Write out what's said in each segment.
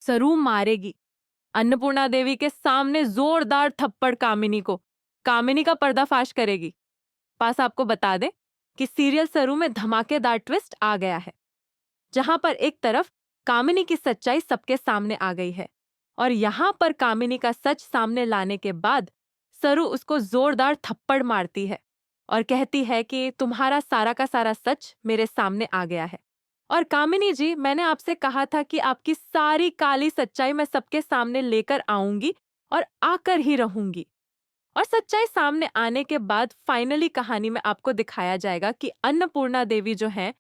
सरू मारेगी। अन्नपूर्णा देवी के सामने जोरदार थप्पड़ कामिनी का पर्दाफाश करेगी। पास आपको बता दें कि सीरियल सरू में धमाकेदार ट्विस्ट आ गया है, जहां पर एक तरफ कामिनी की सच्चाई सबके सामने आ गई है और यहां पर कामिनी का सच सामने लाने के बाद सरू उसको जोरदार थप्पड़ मारती है और कहती है कि तुम्हारा सारा का सारा सच मेरे सामने आ गया है। और कामिनी जी, मैंने आपसे कहा था कि आपकी सारी काली सच्चाई मैं सबके सामने लेकर आऊंगी और आकर ही रहूंगी। और सच्चाई सामने आने के बाद फाइनली कहानी में आपको दिखाया जाएगा कि अन्नपूर्णा देवी जो है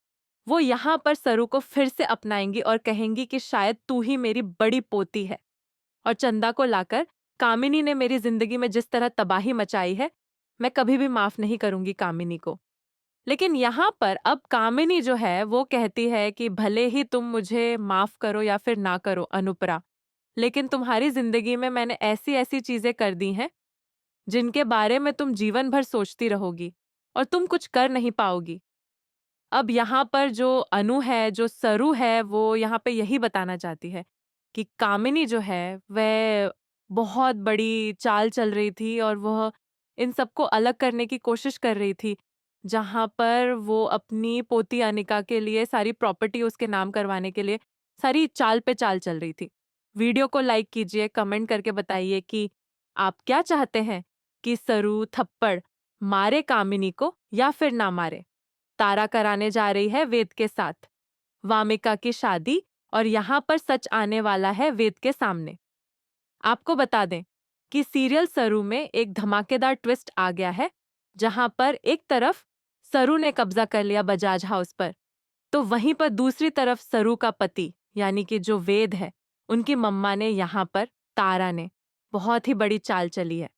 वो यहाँ पर सरू को फिर से अपनाएंगी और कहेंगी कि शायद तू ही मेरी बड़ी पोती है। और चंदा को लाकर कामिनी ने मेरी जिंदगी में जिस तरह तबाही मचाई है, मैं कभी भी माफ नहीं करूंगी कामिनी को। लेकिन यहाँ पर अब कामिनी जो है वो कहती है कि भले ही तुम मुझे माफ करो या फिर ना करो अनुपरा, लेकिन तुम्हारी जिंदगी में मैंने ऐसी ऐसी चीजें कर दी हैं जिनके बारे में तुम जीवन भर सोचती रहोगी और तुम कुछ कर नहीं पाओगी। अब यहाँ पर जो अनु है, जो सरू है, वो यहाँ पे यही बताना चाहती है कि कामिनी जो है वह बहुत बड़ी चाल चल रही थी और वह इन सबको अलग करने की कोशिश कर रही थी, जहाँ पर वो अपनी पोती अनिका के लिए सारी प्रॉपर्टी उसके नाम करवाने के लिए सारी चाल पे चाल चल रही थी। वीडियो को लाइक कीजिए, कमेंट करके बताइए कि आप क्या चाहते हैं कि सरू थप्पड़ मारे कामिनी को या फिर ना मारे। तारा कराने जा रही है वेद के साथ वामिका की शादी और यहाँ पर सच आने वाला है वेद के सामने। आपको बता दें कि सीरियल सरू में एक धमाकेदार ट्विस्ट आ गया है, जहां पर एक तरफ सरू ने कब्जा कर लिया बजाज हाउस पर, तो वहीं पर दूसरी तरफ सरू का पति यानी कि जो वेद है, उनकी मम्मा ने यहाँ पर तारा ने बहुत ही बड़ी चाल चली है।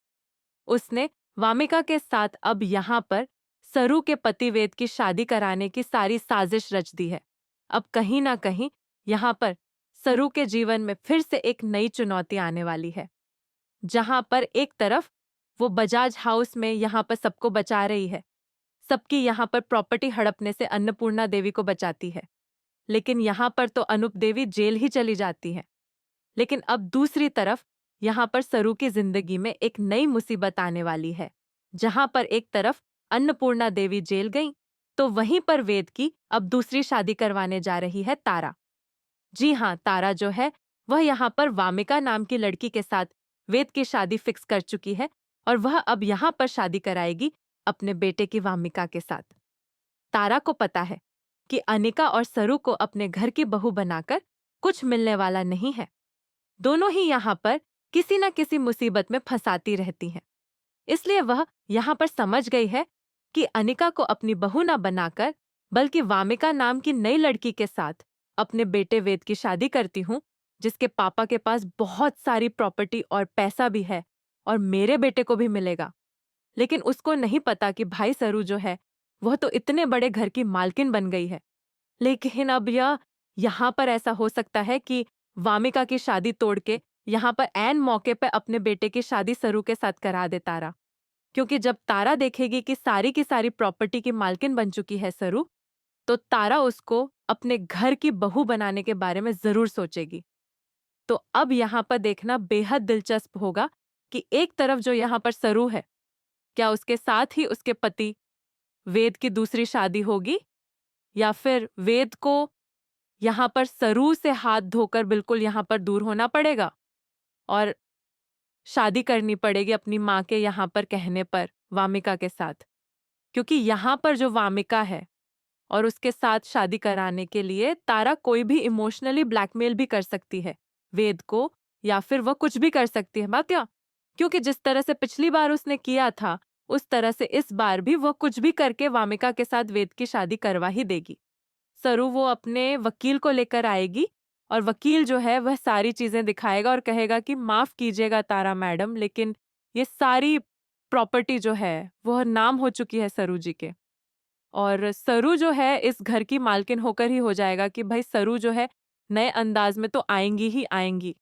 उसने वामिका के साथ अब यहाँ पर सरू के पति वेद की शादी कराने की सारी साजिश रच दी है। अब कहीं ना कहीं यहाँ पर सरू के जीवन में फिर से एक नई चुनौती आने वाली है, जहां पर एक तरफ वो बजाज हाउस में यहाँ पर सबको बचा रही है, सबकी यहाँ पर प्रॉपर्टी हड़पने से अन्नपूर्णा देवी को बचाती है, लेकिन यहाँ पर तो अनूप देवी जेल ही चली जाती है। लेकिन अब दूसरी तरफ यहाँ पर सरू की जिंदगी में एक नई मुसीबत आने वाली है, जहां पर एक तरफ अन्नपूर्णा देवी जेल गई, तो वहीं पर वेद की अब दूसरी शादी करवाने जा रही है तारा। जी हाँ, तारा जो है वह यहाँ पर वामिका नाम की लड़की के साथ वेद की शादी फिक्स कर चुकी है और वह अब यहाँ पर शादी कराएगी अपने बेटे की वामिका के साथ। तारा को पता है कि अनिका और सरू को अपने घर की बहू बनाकर कुछ मिलने वाला नहीं है। दोनों ही यहाँ पर किसी न किसी मुसीबत में फंसाती रहती हैं। इसलिए वह यहाँ पर समझ गई है कि अनिका को अपनी बहू न बनाकर बल्कि वामिका नाम की नई लड़की के साथ अपने बेटे वेद की शादी करती हूँ, जिसके पापा के पास बहुत सारी प्रॉपर्टी और पैसा भी है और मेरे बेटे को भी मिलेगा। लेकिन उसको नहीं पता कि भाई सरू जो है वह तो इतने बड़े घर की मालकिन बन गई है। लेकिन अब यह यहाँ पर ऐसा हो सकता है कि वामिका की शादी तोड़ के यहाँ पर ऐन मौके पर अपने बेटे की शादी सरू के साथ करा दे तारा, क्योंकि जब तारा देखेगी कि सारी की सारी प्रॉपर्टी की मालकिन बन चुकी है सरू, तो तारा उसको अपने घर की बहू बनाने के बारे में जरूर सोचेगी। तो अब यहाँ पर देखना बेहद दिलचस्प होगा कि एक तरफ जो यहाँ पर सरू है, क्या उसके साथ ही उसके पति वेद की दूसरी शादी होगी या फिर वेद को यहाँ पर सरू से हाथ धोकर बिल्कुल यहाँ पर दूर होना पड़ेगा और शादी करनी पड़ेगी अपनी माँ के यहाँ पर कहने पर वामिका के साथ। क्योंकि यहाँ पर जो वामिका है और उसके साथ शादी कराने के लिए तारा कोई भी इमोशनली ब्लैकमेल भी कर सकती है वेद को, या फिर वह कुछ भी कर सकती है बात क्या, क्योंकि जिस तरह से पिछली बार उसने किया था उस तरह से इस बार भी वह कुछ भी करके वामिका के साथ वेद की शादी करवा ही देगी। सरू वो अपने वकील को लेकर आएगी और वकील जो है वह सारी चीजें दिखाएगा और कहेगा कि माफ कीजिएगा तारा मैडम, लेकिन ये सारी प्रॉपर्टी जो है वह नाम हो चुकी है सरू जी के, और सरू जो है इस घर की मालकिन होकर ही हो जाएगा कि भाई सरू जो है नए अंदाज में तो आएंगी ही आएंगी।